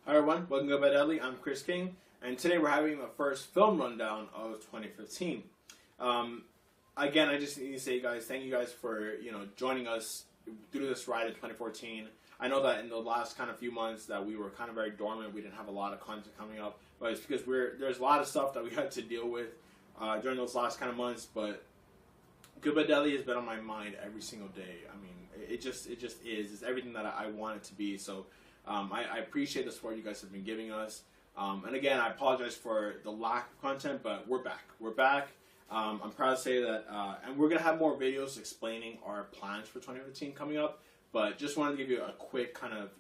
Hi everyone, welcome to Go by Dudley. I'm Chris King, and today we're having the first film rundown of 2015. Again, I just need to say, guys, thank you guys for joining us through this ride of 2014. I know that in the last kind of few months that we were kind of very dormant. We didn't have a lot of content coming up, but it's because there's a lot of stuff that we had to deal with during those last kind of months. But Goodbye Deli has been on my mind every single day. I mean, it just is. It's everything that I want it to be. So I appreciate the support you guys have been giving us. And again, I apologize for the lack of content, but we're back. We're back. I'm proud to say that, and we're gonna have more videos explaining our plans for 2015 coming up. But just wanted to give you a quick kind of,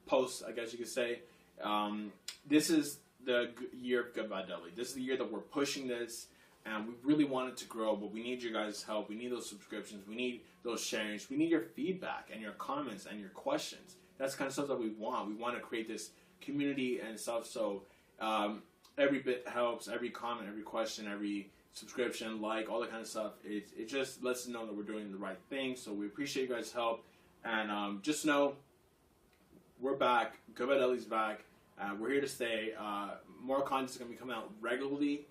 post, I guess you could say. This is the year of Goodbye Deli. This is the year that we're pushing this. And we really want it to grow, but we need your guys' help. We need those subscriptions. We need those sharings. We need your feedback and your comments and your questions. That's the kind of stuff that we want. We want to create this community and stuff. So every bit helps. Every comment, every question, every subscription, like, all that kind of stuff. It just lets us know that we're doing the right thing. So we appreciate you guys' help. And just know we're back. Goodbye Deli's back. We're here to stay. More content is going to be coming out regularly.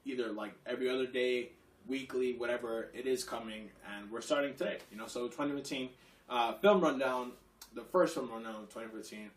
Either like every other day, weekly, whatever it is coming, and we're starting today. So 2015 film rundown, the first film rundown of 2015.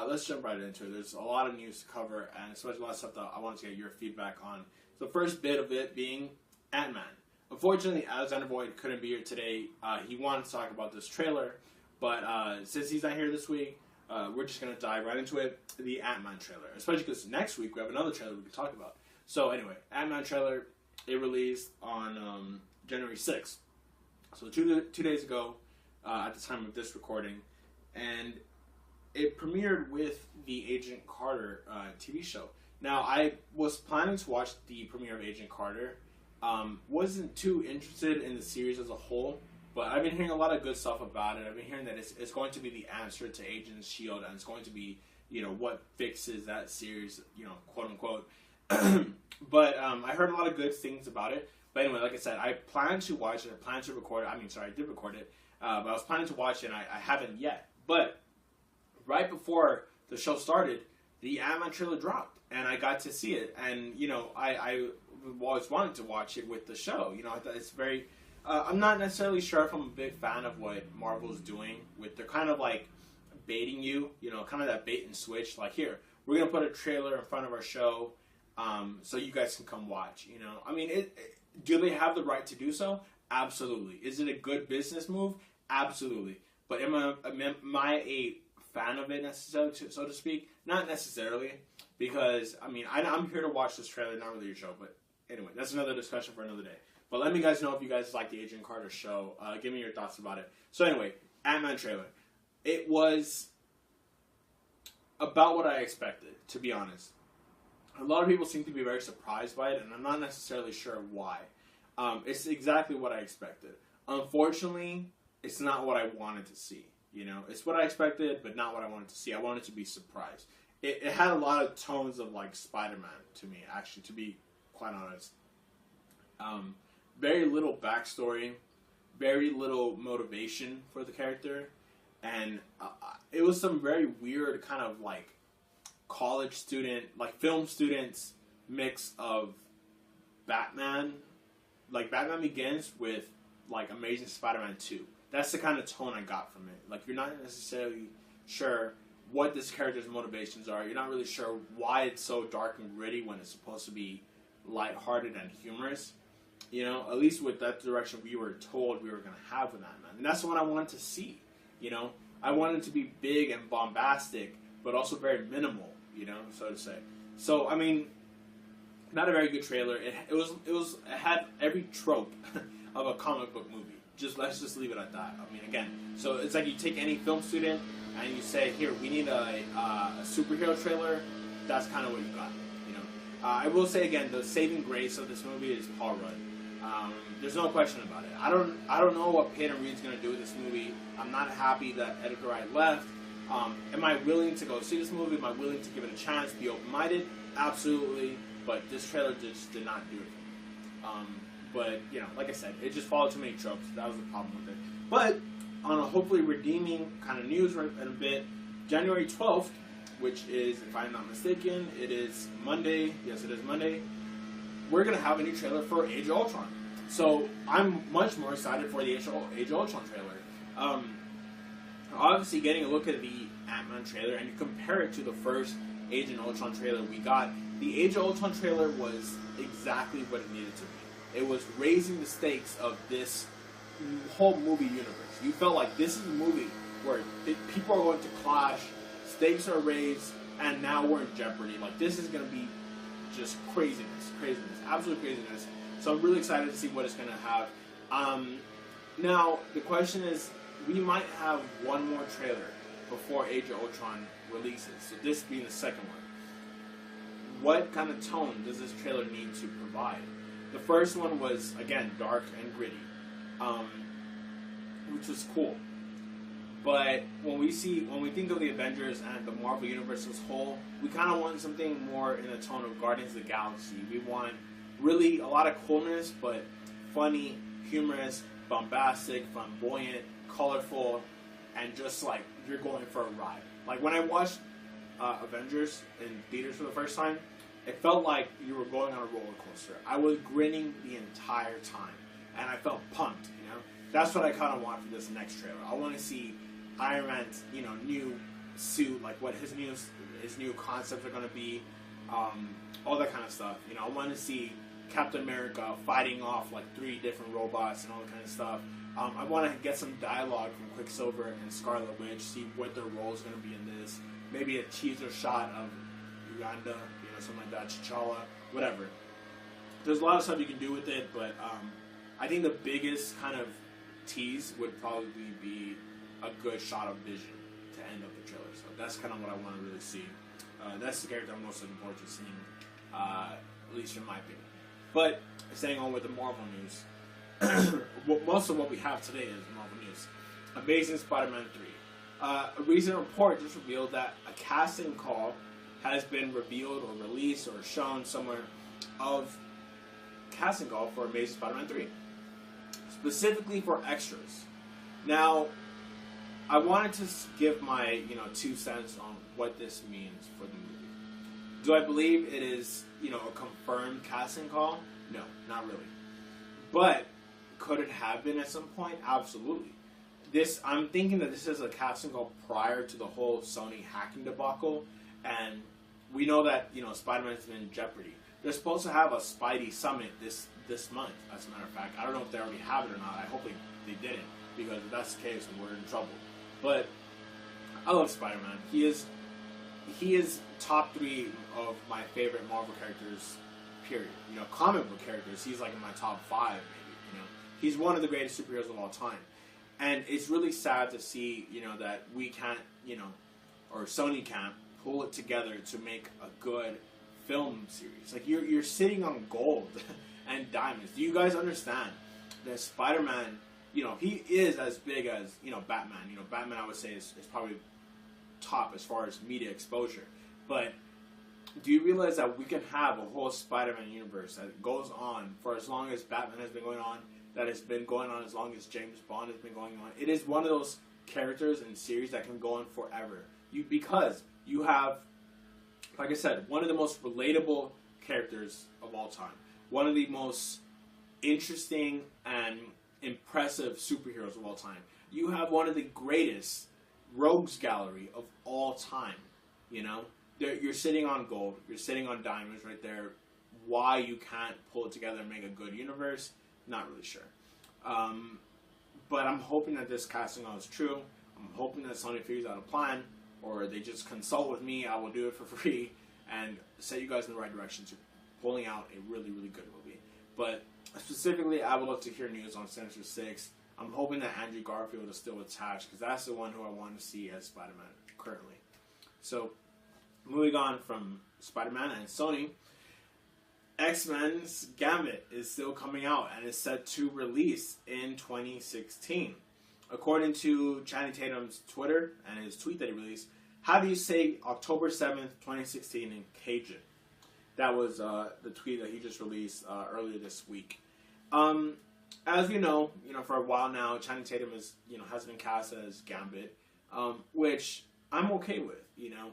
Let's jump right into it. There's a lot of news to cover, and especially a lot of stuff that I wanted to get your feedback on. So the first bit of it being Ant-Man. Unfortunately, Alexander Boyd couldn't be here today. He wanted to talk about this trailer, but since he's not here this week, we're just gonna dive right into it. The Ant-Man trailer, especially because next week we have another trailer we can talk about. So anyway, Ant-Man trailer, it released on January 6th. So two days ago, at the time of this recording. And it premiered with the Agent Carter TV show. Now, I was planning to watch the premiere of Agent Carter. Wasn't too interested in the series as a whole, but I've been hearing a lot of good stuff about it. I've been hearing that it's going to be the answer to Agents of S.H.I.E.L.D. and it's going to be, what fixes that series, quote unquote. But I heard a lot of good things about it. But anyway, like I said, I plan to watch it. I plan to record it. I did record it. But I was planning to watch it, and I haven't yet. But right before the show started, the Ant-Man trailer dropped, and I got to see it. And, I always wanted to watch it with the show. I thought it's very... I'm not necessarily sure if I'm a big fan of what Marvel's doing. They're kind of like baiting you, kind of that bait and switch. Like, here, we're going to put a trailer in front of our show, so you guys can come watch, do they have the right to do so? Absolutely. Is it a good business move? Absolutely. But am I a fan of it necessarily, so to speak? Not necessarily, because, I'm here to watch this trailer, not really your show, but anyway, that's another discussion for another day. But let me guys know if you guys like the Agent Carter show. Give me your thoughts about it. So anyway, Ant-Man trailer. It was about what I expected, to be honest. A lot of people seem to be very surprised by it, and I'm not necessarily sure why. It's exactly what I expected. Unfortunately, it's not what I wanted to see. It's what I expected, but not what I wanted to see. I wanted to be surprised. It had a lot of tones of like Spider-Man to me, actually, to be quite honest. Very little backstory, very little motivation for the character, and it was some very weird kind of like college student, like film students mix of Batman, like Batman Begins with like Amazing Spider-Man 2. That's the kind of tone I got from it. Like, you're not necessarily sure what this character's motivations are. You're not really sure why it's so dark and gritty when it's supposed to be lighthearted and humorous. At least with that direction we were told we were going to have with Ant-Man. And that's what I wanted to see. I wanted it to be big and bombastic, but also very minimal. So to say. So, not a very good trailer. It had every trope of a comic book movie. Let's just leave it at that. Again, so it's like you take any film student and you say, here, we need a superhero trailer. That's kind of what you got. I will say again, the saving grace of this movie is Paul Rudd. There's no question about it. I don't know what Peyton Reed's going to do with this movie. I'm not happy that Edgar Wright left. Am I willing to go see this movie? Am I willing to give it a chance, be open-minded? Absolutely. But this trailer just did not do it. But, like I said, it just followed too many tropes. That was the problem with it. But on a hopefully redeeming kind of news in a bit, January 12th, which is, if I'm not mistaken, it is Monday. Yes, it is Monday. We're going to have a new trailer for Age of Ultron. So I'm much more excited for the Age of Ultron trailer. Obviously, getting a look at the Ant-Man trailer and you compare it to the first Age of Ultron trailer we got, the Age of Ultron trailer was exactly what it needed to be. It was raising the stakes of this whole movie universe. You felt like this is a movie where people are going to clash, stakes are raised, and now we're in jeopardy. Like, this is going to be just craziness, absolute craziness. So I'm really excited to see what it's going to have. Now, the question is, we might have one more trailer before Age of Ultron releases. So this being the second one. What kind of tone does this trailer need to provide? The first one was, again, dark and gritty, which was cool. But when we think of the Avengers and the Marvel Universe as a whole, we kind of want something more in the tone of Guardians of the Galaxy. We want really a lot of coolness, but funny, humorous, bombastic, flamboyant, colorful, and just like you're going for a ride. Like when I watched Avengers in theaters for the first time, it felt like you were going on a roller coaster. I was grinning the entire time, and I felt pumped. You know, that's what I kind of want for this next trailer. I want to see Iron Man's, new suit, like what his new concepts are going to be, all that kind of stuff. I want to see Captain America fighting off like 3 different robots and all that kind of stuff. I want to get some dialogue from Quicksilver and Scarlet Witch, see what their role is going to be in this. Maybe a teaser shot of Uganda, something like that, T'Challa, whatever. There's a lot of stuff you can do with it, but I think the biggest kind of tease would probably be a good shot of Vision to end up the trailer. So that's kind of what I want to really see. That's the character I'm most looking forward to seeing, at least in my opinion. But staying on with the Marvel news, most of what we have today is Marvel news. Amazing Spider-Man 3. A recent report just revealed that a casting call has been revealed or released or shown somewhere of casting call for Amazing Spider-Man 3, specifically for extras. Now, I wanted to give my 2 cents on what this means for the movie. Do I believe it is a confirmed casting call? No, not really. But could it have been at some point? Absolutely. I'm thinking that this is a casting call prior to the whole Sony hacking debacle, and we know that Spider-Man's been in jeopardy. They're supposed to have a Spidey summit this month, as a matter of fact. I don't know if they already have it or not. I hope they didn't, because if that's the case, then we're in trouble. But I love Spider-Man. He is top 3 of my favorite Marvel characters, period. Comic book characters, he's like in my top 5, maybe. He's one of the greatest superheroes of all time. And it's really sad to see, that we can't, or Sony can't pull it together to make a good film series. Like, you're sitting on gold and diamonds. Do you guys understand that Spider-Man, he is as big as, Batman. Batman, I would say, is probably top as far as media exposure. But do you realize that we can have a whole Spider-Man universe that goes on for as long as Batman has been going on, that has been going on as long as James Bond has been going on? It is one of those characters and series that can go on forever. Because you have, like I said, one of the most relatable characters of all time. One of the most interesting and impressive superheroes of all time. You have one of the greatest rogues gallery of all time. You're sitting on gold. You're sitting on diamonds right there. Why you can't pull it together and make a good universe, not really sure. But I'm hoping that this casting all is true. I'm hoping that Sony figures out a plan, or they just consult with me. I will do it for free and set you guys in the right direction to pulling out a really, really good movie. But specifically, I would love to hear news on Sinister Six. I'm hoping that Andrew Garfield is still attached, because that's the one who I want to see as Spider-Man currently. So, moving on from Spider-Man and Sony, X-Men's Gambit is still coming out and is set to release in 2016. According to Channing Tatum's Twitter and his tweet that he released, how do you say October 7th, 2016 in Cajun? That was the tweet that he just released earlier this week. As you know, for a while now, Channing Tatum has been cast as Gambit, which I'm okay with, you know,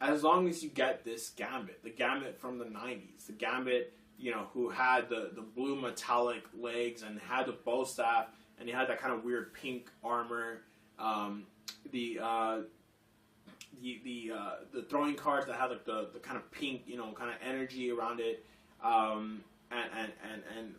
as long as you get this Gambit, the Gambit from the 90s, the Gambit, you know, who had the blue metallic legs and had the bow staff, and he had that kind of weird pink armor, the throwing cards that had like the kind of pink, you know, kind of energy around it, and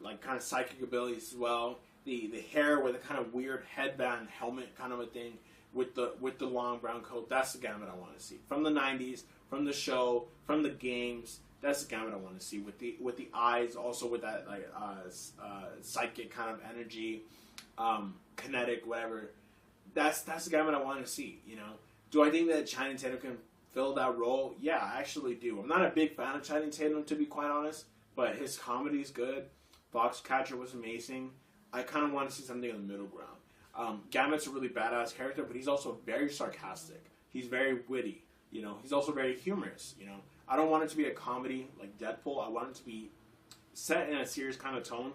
like kind of psychic abilities as well. The hair with a kind of weird headband helmet kind of a thing with the long brown coat. That's the Gambit I want to see from the 90s, from the show, from the games. That's the Gambit I want to see with the eyes, also with that like psychic kind of energy, kinetic, whatever. That's the Gambit I want to see. You know, do I think that Channing Tatum can fill that role? Yeah, I actually do. I'm not a big fan of Channing Tatum, to be quite honest, but his comedy is good. Foxcatcher was amazing. I kind of want to see something in the middle ground. Gambit's a really badass character, but he's also very sarcastic. He's very witty. You know, he's also very humorous. You know, I don't want it to be a comedy like Deadpool. I want it to be set in a serious kind of tone.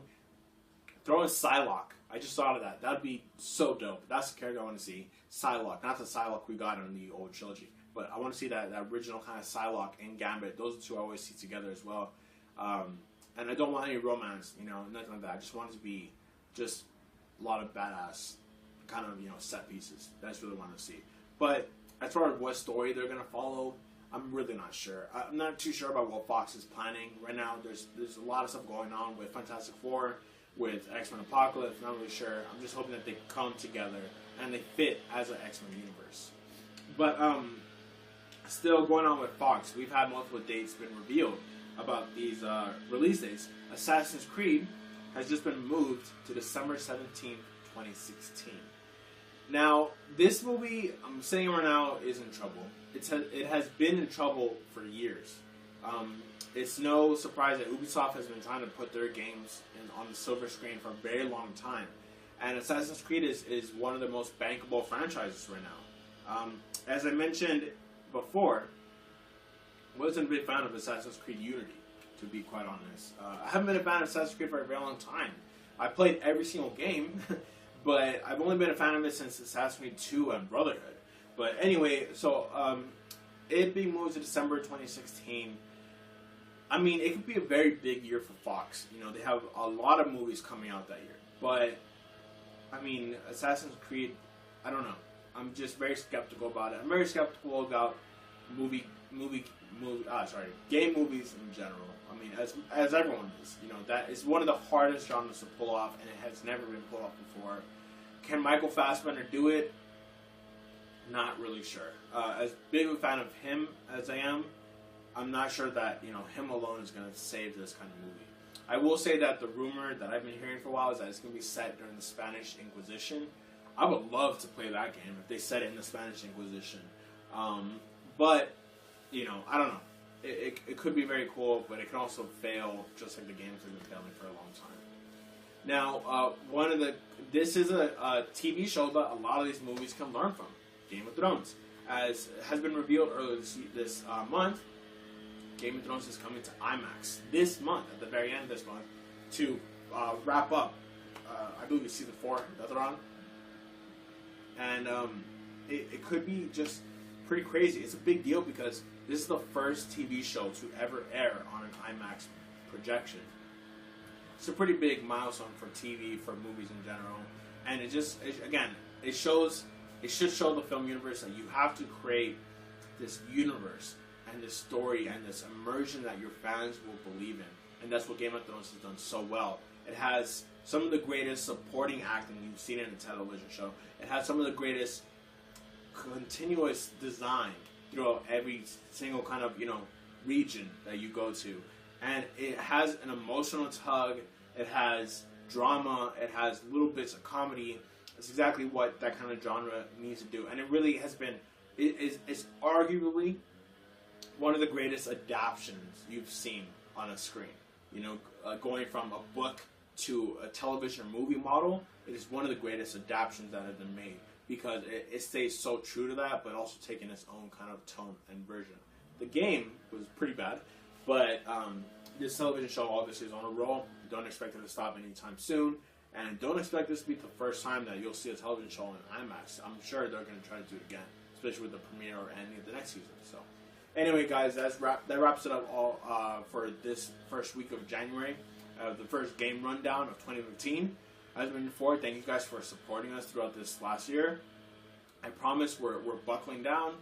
Throw in Psylocke. I just thought of that. That'd be so dope. That's the character I want to see. Psylocke, not the Psylocke we got in the old trilogy, but I want to see that original kind of Psylocke and Gambit. Those are two I always see together as well. And I don't want any romance, you know, nothing like that. I just want it to be just a lot of badass kind of, you know, set pieces. That's what I want to see. But as far as what story they're going to follow, I'm really not sure. I'm not too sure about what Fox is planning right now. There's a lot of stuff going on with Fantastic Four, with X-Men Apocalypse. Not really sure. I'm just hoping that they come together and they fit as an X-Men universe. But still going on with Fox, we've had multiple dates been revealed about these release dates. Assassin's Creed has just been moved to December 17th, 2016. Now, this movie, I'm saying right now, is in trouble. It has been in trouble for years. It's no surprise that Ubisoft has been trying to put their games on the silver screen for a very long time. And Assassin's Creed is one of the most bankable franchises right now. As I mentioned before, I wasn't a big fan of Assassin's Creed Unity, to be quite honest. I haven't been a fan of Assassin's Creed for a very long time. I played every single game, but I've only been a fan of it since Assassin's Creed 2 and Brotherhood. But anyway, so it being moved to December 2016, I mean, it could be a very big year for Fox. You know, they have a lot of movies coming out that year. But, I mean, Assassin's Creed, I don't know. I'm just very skeptical about it. I'm very skeptical about game movies in general. I mean, as everyone is, you know, that is one of the hardest genres to pull off, and it has never been pulled off before. Can Michael Fassbender do it? Not really sure. As big of a fan of him as I am, I'm not sure that, you know, him alone is going to save this kind of movie. I will say that the rumor that I've been hearing for a while is that it's going to be set during the Spanish Inquisition. I would love to play that game if they set it in the Spanish Inquisition. But, you know, I don't know. It could be very cool, but it can also fail just like the games have been failing for a long time. Now, this is a TV show that a lot of these movies can learn from. Game of Thrones. As has been revealed earlier this month, Game of Thrones is coming to IMAX this month, at the very end of this month, to wrap up, I believe it's season 4 that they're on. And it could be just pretty crazy. It's a big deal because this is the first TV show to ever air on an IMAX projection. It's a pretty big milestone for TV, for movies in general. And it should show the film universe that you have to create this universe and this story and this immersion that your fans will believe in. And that's what Game of Thrones has done so well. It has some of the greatest supporting acting you've seen in a television show. It has some of the greatest continuous design throughout every single kind of, you know, region that you go to. And it has an emotional tug. It has drama. It has little bits of comedy. It's exactly what that kind of genre needs to do. And it really has been, it's arguably one of the greatest adaptions you've seen on a screen. You know, going from a book to a television or movie model, it is one of the greatest adaptions that have been made because it stays so true to that, but also taking its own kind of tone and version. The game was pretty bad, but this television show obviously is on a roll. Don't expect it to stop anytime soon. And don't expect this to be the first time that you'll see a television show in IMAX. I'm sure they're going to try to do it again. especially with the premiere or ending of the next season. So, anyway, guys, that wraps it up all for this first week of January, the first game rundown of 2015. As I mentioned before, thank you guys for supporting us throughout this last year. I promise we're buckling down.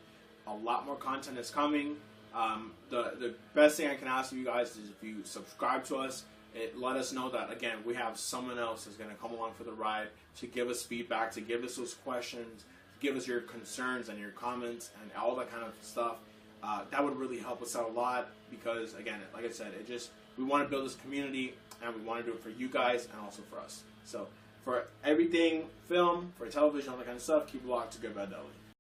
A lot more content is coming. The best thing I can ask of you guys is if you subscribe to us, let us know that, again, we have someone else who's going to come along for the ride to give us feedback, to give us those questions, to give us your concerns and your comments and all that kind of stuff. That would really help us out a lot because, again, like I said, we want to build this community and we want to do it for you guys and also for us. So for everything, film, for television, all that kind of stuff, keep it locked to Good Bad Deli.